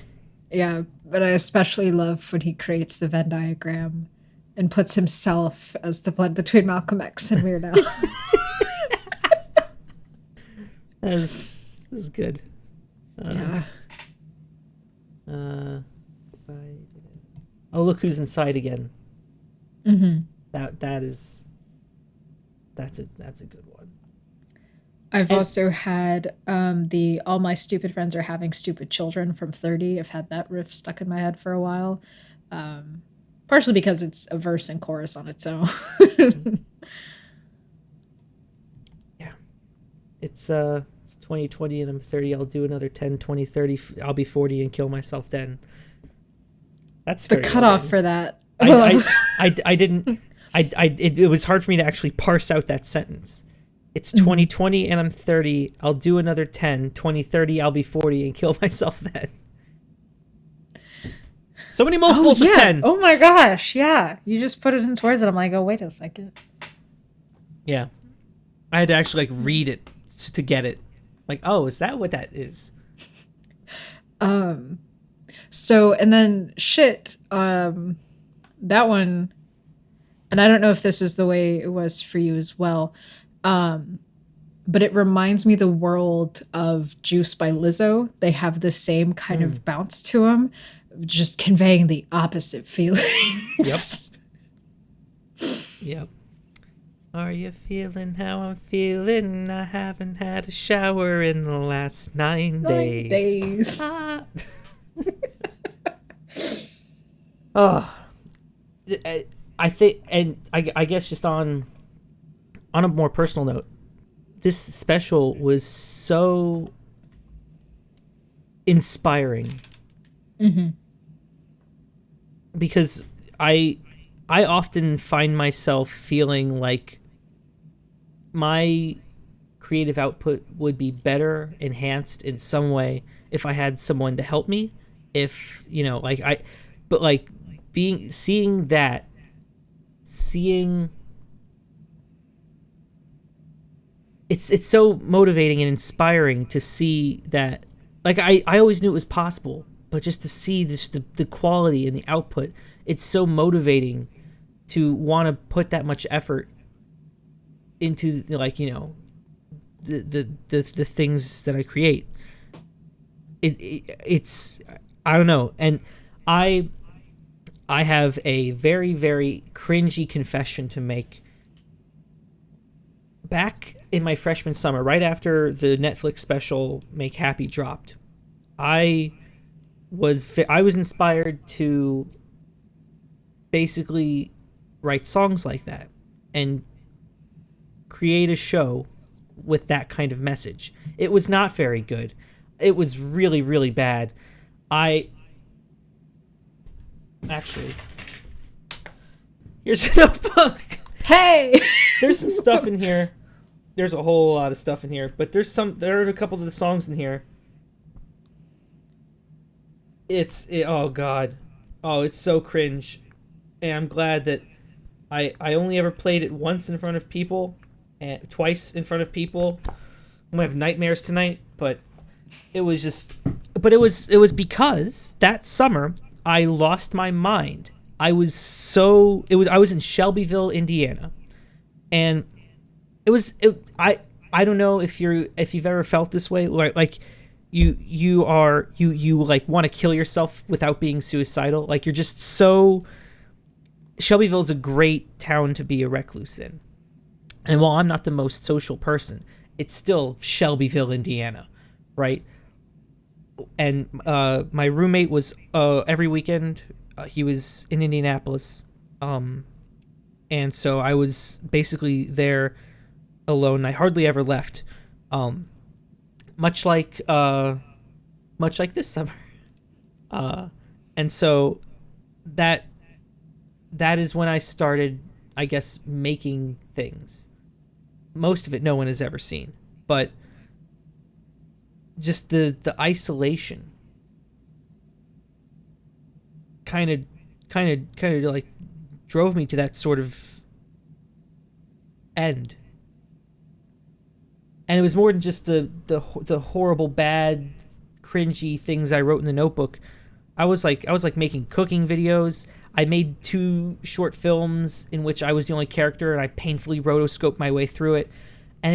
Yeah, but I especially love when he creates the Venn diagram and puts himself as the blend between Malcolm X and Weird Al. That is good. Yeah. Oh, look who's inside again. Mm-hmm. That's a good one. I've also had the "All My Stupid Friends Are Having Stupid Children" from 30. I've had that riff stuck in my head for a while. Partially because it's a verse and chorus on its own. Yeah. It's 2020 and I'm 30. I'll do another 10, 20, 30. I'll be 40 and kill myself then. That's the cutoff for that. I didn't. It was hard for me to actually parse out that sentence. It's 2020 and I'm 30. I'll do another 10, 20, 30. I'll be 40 and kill myself then. So many multiples of 10. Oh my gosh. Yeah. You just put it into words and I'm like, oh, wait a second. Yeah. I had to actually read it to get it. Like, oh, is that what that is? So, and then that one, and I don't know if this is the way it was for you as well, but it reminds me the world of Juice by Lizzo. They have the same kind of bounce to them, just conveying the opposite feelings. Yep. Are you feeling how I'm feeling? I haven't had a shower in the last 9 days. Oh, I think, and I guess just on a more personal note, this special was so inspiring. Mm-hmm. Because I often find myself feeling like my creative output would be better enhanced in some way if I had someone to help me. If, but seeing that, seeing it's so motivating and inspiring to see that. Like, I always knew it was possible, but just to see this, the quality and the output, it's so motivating to want to put that much effort into, like, you know, the things that I create. It's I don't know, and I have a very, very cringy confession to make. Back in my freshman summer, right after the Netflix special Make Happy dropped, I was inspired to basically write songs like that and create a show with that kind of message. It was not very good. It was really, really bad. Actually, here's a notebook. Hey! There's some stuff in here. There's a whole lot of stuff in here, but there are a couple of the songs in here. Oh god. Oh, it's so cringe. And I'm glad that I only ever played it once in front of people and twice in front of people. I'm gonna have nightmares tonight, but it was because that summer I lost my mind. I was in Shelbyville, Indiana. And I don't know if you've ever felt this way, like you like want to kill yourself without being suicidal. Like, you're just so. Shelbyville's a great town to be a recluse in. And while I'm not the most social person, it's still Shelbyville, Indiana, right? And my roommate was every weekend he was in Indianapolis, and so I was basically there alone. I hardly ever left, much like this summer, and so that is when I started, I guess, making things. Most of it no one has ever seen, but just the isolation kind of like drove me to that sort of end. And it was more than just the horrible, bad, cringy things I wrote in the notebook. I was making cooking videos. I made 2 short films in which I was the only character, and I painfully rotoscoped my way through it. And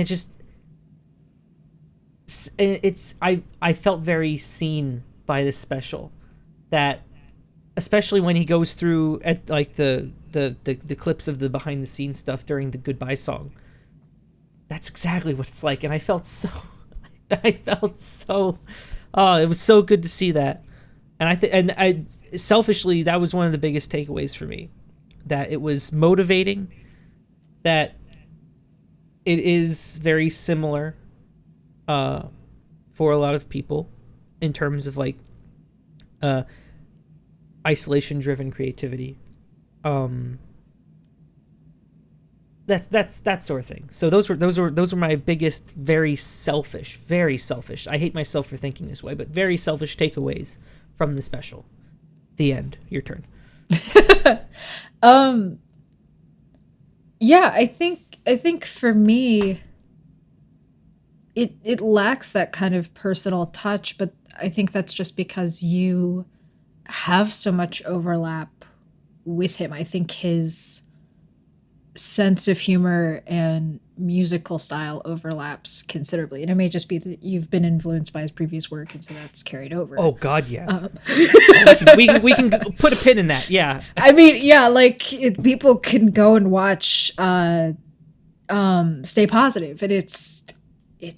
I felt very seen by this special, that especially when he goes through at like the clips of the behind the scenes stuff during the goodbye song. That's exactly what it's like, and I felt so it was so good to see that. And I selfishly, that was one of the biggest takeaways for me, that it was motivating, that it is very similar for a lot of people in terms of like isolation driven creativity. That's that sort of thing. So those were my biggest, very selfish. I hate myself for thinking this way, but very selfish takeaways from the special. The end. Your turn. Yeah, I think for me, it lacks that kind of personal touch, but I think that's just because you have so much overlap with him. I think his sense of humor and musical style overlaps considerably, and it may just be that you've been influenced by his previous work, and so that's carried over. Oh God, yeah. We can put a pin in that. Yeah. I mean, yeah, like people can go and watch Stay Positive, and it's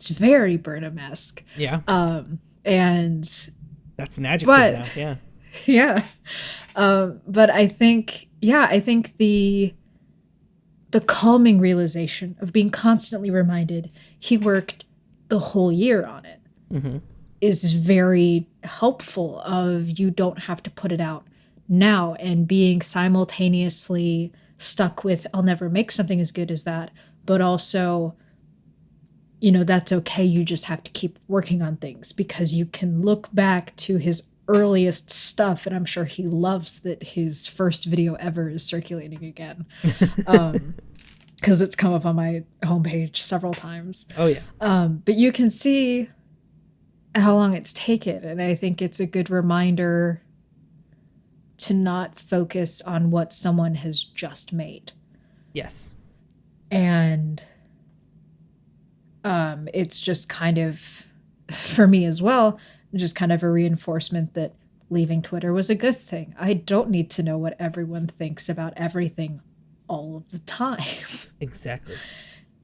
very Burnham-esque. Yeah. And that's an adjective now. Yeah. Yeah. But I think the calming realization of being constantly reminded he worked the whole year on it is very helpful. Of you don't have to put it out now, and being simultaneously stuck with I'll never make something as good as that, but also, that's okay. You just have to keep working on things because you can look back to his earliest stuff, and I'm sure he loves that his first video ever is circulating again. Because it's come up on my homepage several times. Oh, yeah. But you can see how long it's taken, and I think it's a good reminder to not focus on what someone has just made. Yes. And it's just kind of, for me as well, just kind of a reinforcement that leaving Twitter was a good thing. I don't need to know what everyone thinks about everything all of the time. Exactly.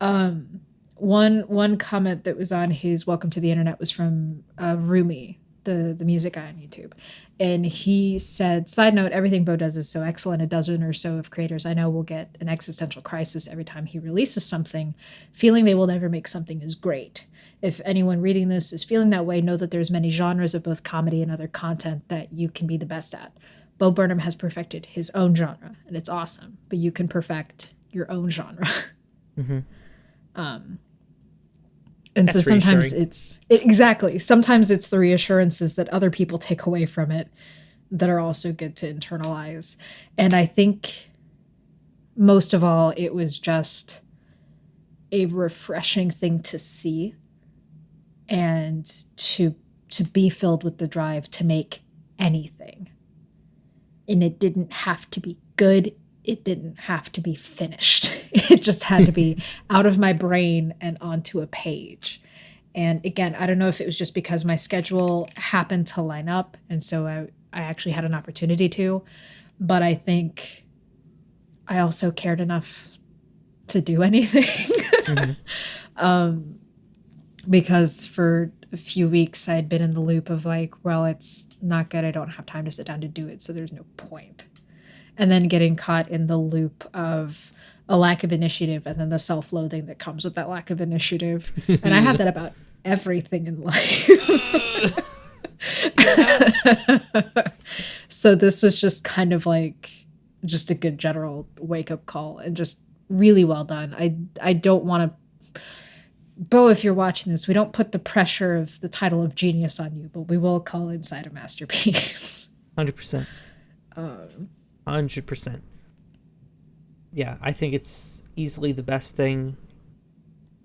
One comment that was on his Welcome to the Internet was from Rumi, the music guy on YouTube. And he said, side note, everything Bo does is so excellent. A dozen or so of creators I know will get an existential crisis every time he releases something. Feeling they will never make something is great. If anyone reading this is feeling that way, know that there's many genres of both comedy and other content that you can be the best at. Bo Burnham has perfected his own genre, and it's awesome. But you can perfect your own genre. Mm-hmm. And That's so sometimes reassuring. exactly. Sometimes it's the reassurances that other people take away from it that are also good to internalize. And I think most of all, it was just a refreshing thing to see and to be filled with the drive to make anything. And it didn't have to be good. It didn't have to be finished. It just had to be out of my brain and onto a page. And again, I don't know if it was just because my schedule happened to line up, and so I actually had an opportunity to, but I think I also cared enough to do anything. Mm-hmm. Because for a few weeks I'd been in the loop of like, well, it's not good. I don't have time to sit down to do it, so there's no point. And then getting caught in the loop of a lack of initiative and then the self-loathing that comes with that lack of initiative. And I have that about everything in life. So this was just kind of like just a good general wake-up call and just really well done. I don't want to, Bo, if you're watching this, we don't put the pressure of the title of genius on you, but we will call Inside a masterpiece. 100%. 100%. Yeah, I think it's easily the best thing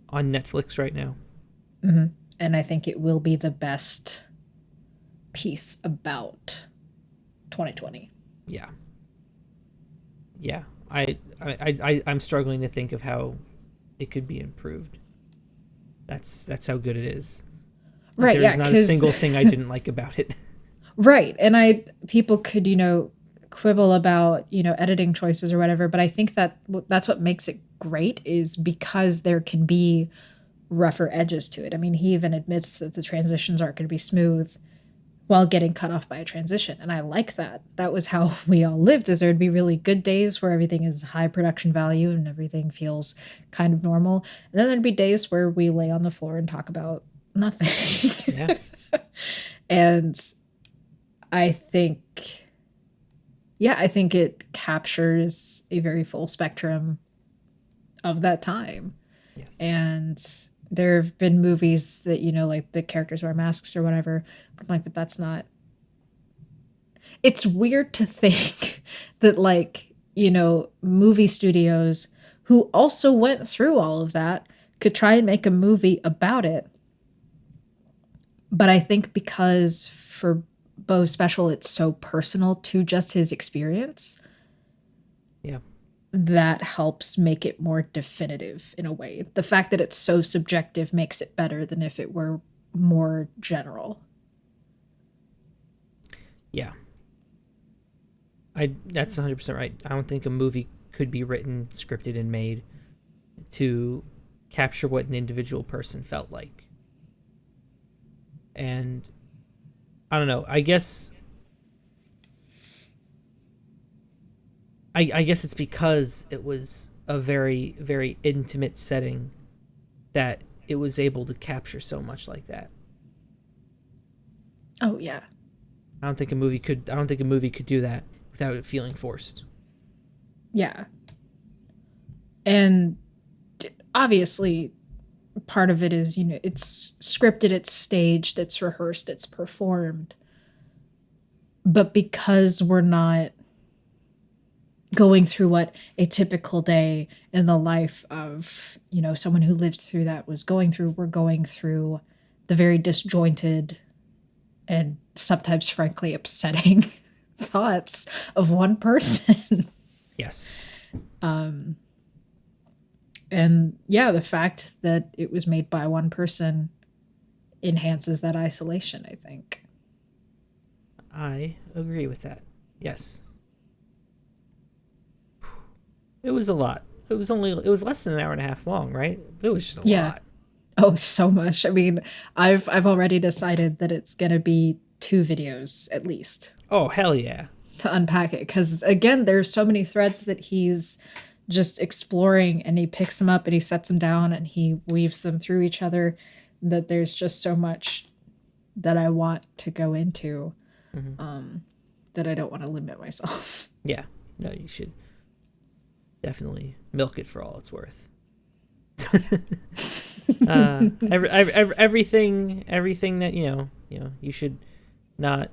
on Netflix right now. Mm-hmm. And I think it will be the best piece about 2020. Yeah. Yeah. I'm struggling to think of how it could be improved. That's how good it is. Right, There's not a single thing I didn't like about it. Right. And people could, quibble about, editing choices or whatever, but I think that that's what makes it great, is because there can be rougher edges to it. I mean, he even admits that the transitions aren't going to be smooth while getting cut off by a transition. And I like that. That was how we all lived, is there'd be really good days where everything is high production value and everything feels kind of normal. And then there'd be days where we lay on the floor and talk about nothing. Yeah. And I think it captures a very full spectrum of that time. Yes. And there have been movies that, like the characters wear masks or whatever. But I'm like, but that's not. It's weird to think that, movie studios who also went through all of that could try and make a movie about it. But I think because for Bo Special, it's so personal to just his experience. Yeah. That helps make it more definitive in a way. The fact that it's so subjective makes it better than if it were more general. Yeah. That's 100% right. I don't think a movie could be written, scripted, and made to capture what an individual person felt like. And I don't know. I guess it's because it was a very, very intimate setting that it was able to capture so much like that. Oh yeah. I don't think a movie could do that without it feeling forced. Yeah. And obviously part of it is, it's scripted, it's staged, it's rehearsed, it's performed. But because we're not going through what a typical day in the life of, someone who lived through that was going through, we're going through the very disjointed and sometimes frankly upsetting thoughts of one person. Yes. And yeah, the fact that it was made by one person enhances that isolation, I think. I agree with that. Yes. It was a lot. It was less than an hour and a half long, right? But it was just a lot. Oh, so much. I mean, I've already decided that it's going to be 2 videos at least. Oh, hell yeah. To unpack it, because again, there's so many threads that he's just exploring, and he picks them up and he sets them down and he weaves them through each other, that there's just so much that I want to go into, that I don't want to limit myself. Yeah. No, you should definitely milk it for all it's worth. Everything that you should not,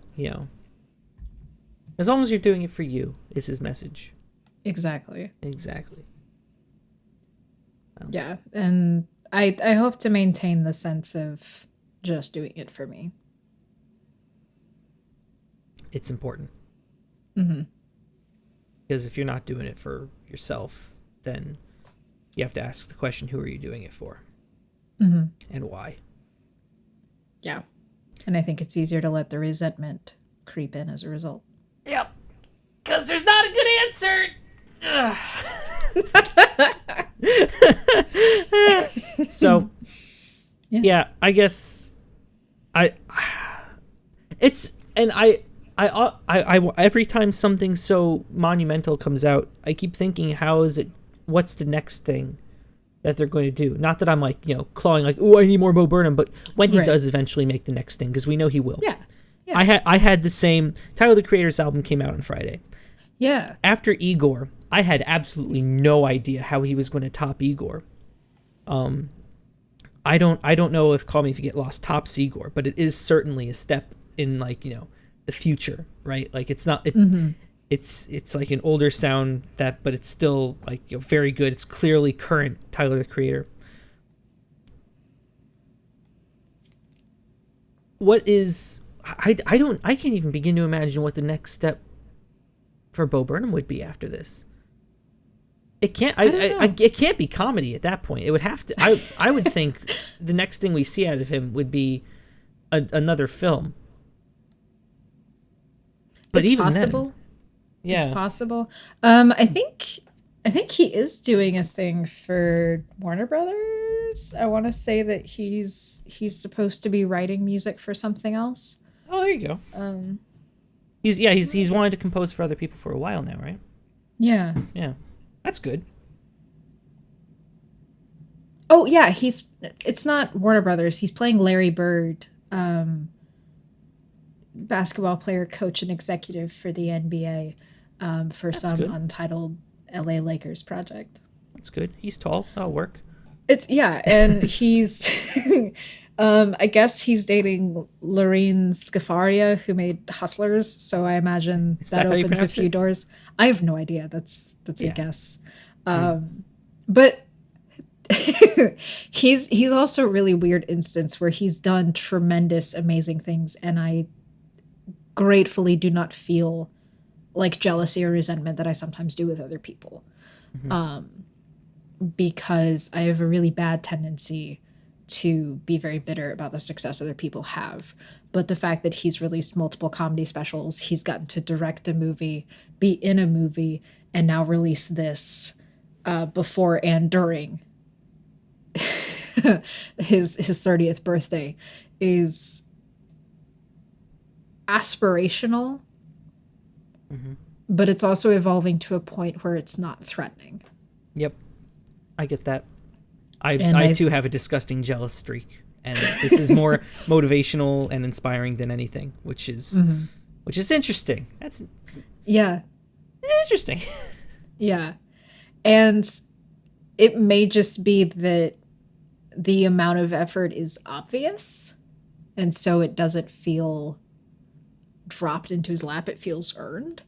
as long as you're doing it for you, is his message. Exactly. Yeah, and I hope to maintain the sense of just doing it for me. It's important. Because if you're not doing it for yourself, then you have to ask the question, who are you doing it for? And why? Yeah. And I think it's easier to let the resentment creep in as a result. Yep. Because there's not a good answer. So, yeah, I guess I every time something so monumental comes out, I keep thinking, what's the next thing that they're going to do? Not that I'm like, clawing like, oh, I need more Bo Burnham, but when he does eventually make the next thing, because we know he will. Yeah. I had the same, Tyler the Creator's album came out on Friday. Yeah. After Igor, I had absolutely no idea how he was going to top Igor. I don't know if Call Me If You Get Lost tops Igor, but it is certainly a step in, like, the future, right? Like, it's not it's like an older sound but it's still like, very good. It's clearly current Tyler the Creator. I can't even begin to imagine what the next step for Bo Burnham would be after this. It can't. It can't be comedy at that point. It would have to. I would think the next thing we see out of him would be another film. But it's even possible. Then, yeah, it's possible. I think he is doing a thing for Warner Brothers. I want to say that he's supposed to be writing music for something else. Oh, there you go. He's wanted to compose for other people for a while now, right? Yeah. Yeah. That's good. Oh yeah, it's not Warner Brothers. He's playing Larry Bird, basketball player, coach, and executive for the NBA, for That's some good. Untitled LA Lakers project. That's good. He's tall. That'll work. And he's I guess he's dating Lorene Scafaria, who made Hustlers, so I imagine that opens a few doors. I have no idea. That's a guess. But he's also a really weird instance where he's done tremendous, amazing things, and I gratefully do not feel like jealousy or resentment that I sometimes do with other people. Because I have a really bad tendency to be very bitter about the success other people have. But the fact that he's released multiple comedy specials, he's gotten to direct a movie, be in a movie, and now release this before and during his 30th birthday is aspirational, but it's also evolving to a point where it's not threatening. Yep. I get that. I too have a disgusting jealous streak, and this is more motivational and inspiring than anything, which is interesting. That's interesting. Yeah. And it may just be that the amount of effort is obvious, and so it doesn't feel dropped into his lap. It feels earned.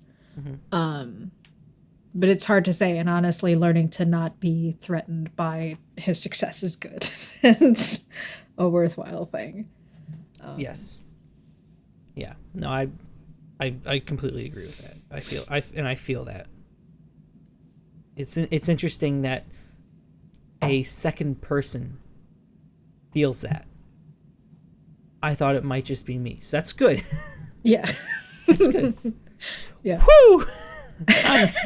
But it's hard to say. And honestly, learning to not be threatened by his success is good. It's a worthwhile thing. Yes. Yeah. No, I completely agree with that. I feel that. It's interesting that a second person feels that. I thought it might just be me. So that's good. Yeah. That's good. Yeah. Woo!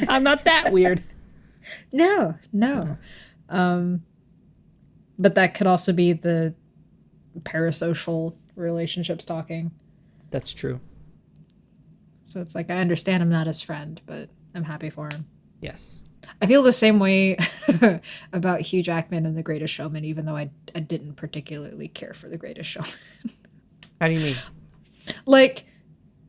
I'm not that weird. No. But that could also be the parasocial relationships talking. That's true. So it's like, I understand I'm not his friend, but I'm happy for him. Yes. I feel the same way about Hugh Jackman and The Greatest Showman, even though I didn't particularly care for The Greatest Showman. How do you mean? Like,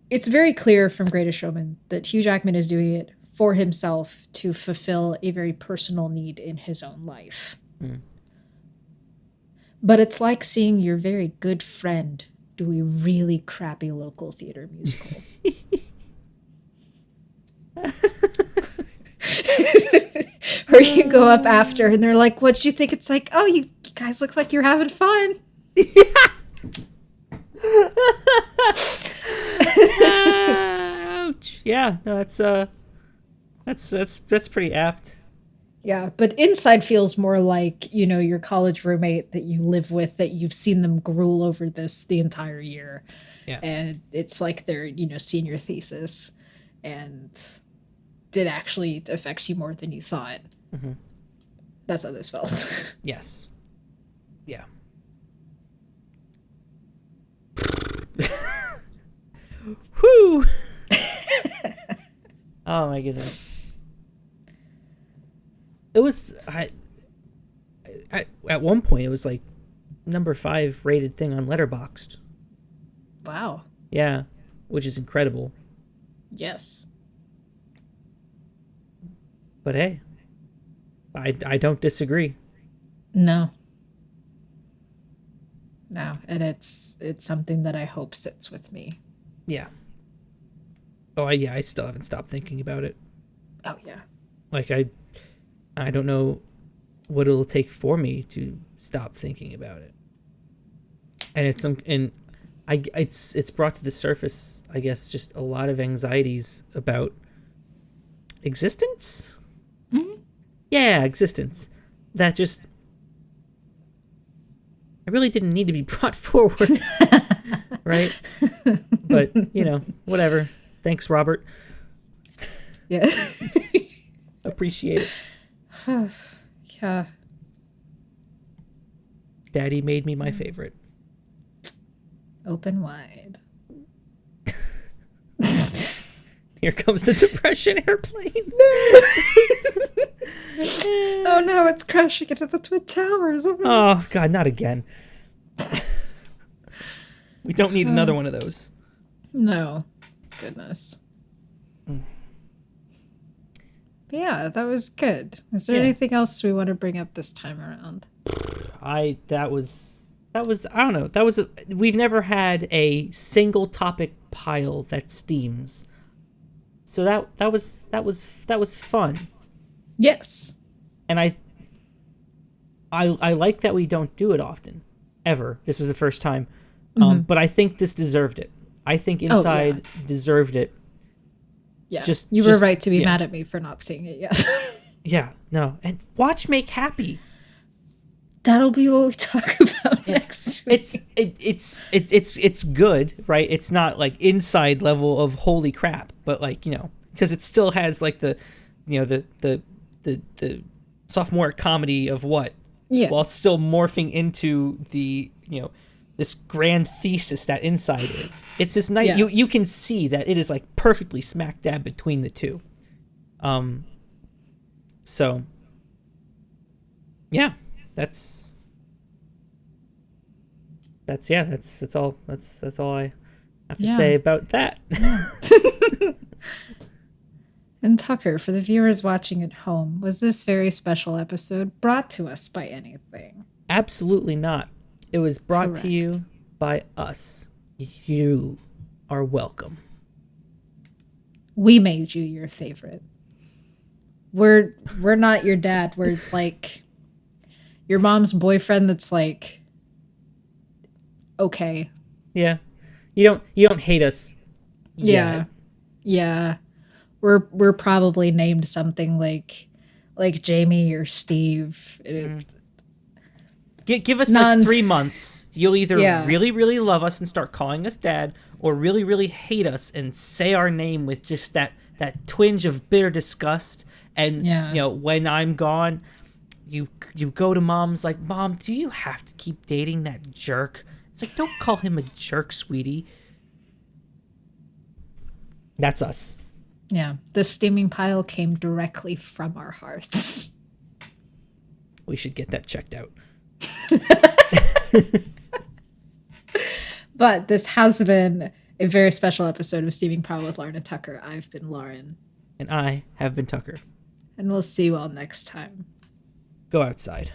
it's very clear from Greatest Showman that Hugh Jackman is doing it for himself to fulfill a very personal need in his own life. But it's like seeing your very good friend do a really crappy local theater musical. Or you go up after and they're like, what'd you think? It's like, oh, you guys look like you're having fun. Ouch. Yeah, no, that's pretty apt. Yeah, but inside feels more like, you know, your college roommate that you live with, that you've seen them gruel over this the entire year. Yeah. And it's like their, you know, senior thesis. And it actually affects you more than you thought. Mm-hmm. That's how this felt. Yes. Yeah. Whew. Oh my goodness. It was I at one point it was like number 5 rated thing on Letterboxd. Wow. Yeah, which is incredible. Yes. But hey, I don't disagree. No. No, and it's something that I hope sits with me. Yeah. Oh, I still haven't stopped thinking about it. Oh yeah. Like I don't know what it'll take for me to stop thinking about it. And it's brought to the surface, I guess, just a lot of anxieties about existence. Mm-hmm. Yeah, existence. That just I really didn't need to be brought forward. Right? But, you know, whatever. Thanks, Robert. Yeah. Appreciate it. Yeah. Daddy made me my favorite. Open wide. Here comes the depression airplane. Oh no, it's crashing into the Twin Towers. Oh, God, not again. We don't need another one of those. No. Goodness. But yeah, that was good. Is there anything else we want to bring up this time around? That was I don't know. We've never had a single topic pile that steams. So that was fun. Yes. And I like that we don't do it often. Ever. This was the first time. But I think this deserved it. I think Inside deserved it. Yeah. You were right to be mad at me for not seeing it yet. Yeah, no. And watch Make Happy. That'll be what we talk about next week. It's good, right? It's not like Inside level of holy crap, but like, you know, because it still has like the, you know, the sophomore comedy of what, while still morphing into the, you know, this grand thesis that Inside is. It's this nice. You can see that it is like perfectly smack dab between the two. So yeah, that's all I have to say about that. And Tucker, for the viewers watching at home, was this very special episode brought to us by anything? Absolutely not. It was brought to you by us. You are welcome. We made you your favorite. We're not your dad. We're like your mom's boyfriend that's like okay. Yeah. You don't hate us. Yeah. Yet. Yeah. We're probably named something like Jamie or Steve. Give us None. like 3 months. You'll either Yeah. really, really love us and start calling us dad, or really, really hate us and say our name with just that twinge of bitter disgust. And Yeah. you know, when I'm gone, you go to mom's like, Mom, do you have to keep dating that jerk? It's like, don't call him a jerk, sweetie. That's us. Yeah. The steaming pile came directly from our hearts. We should get that checked out. But this has been a very special episode of Steaming Pile with Lauren and Tucker. I've been Lauren. And I have been Tucker. And we'll see you all next time. Go outside.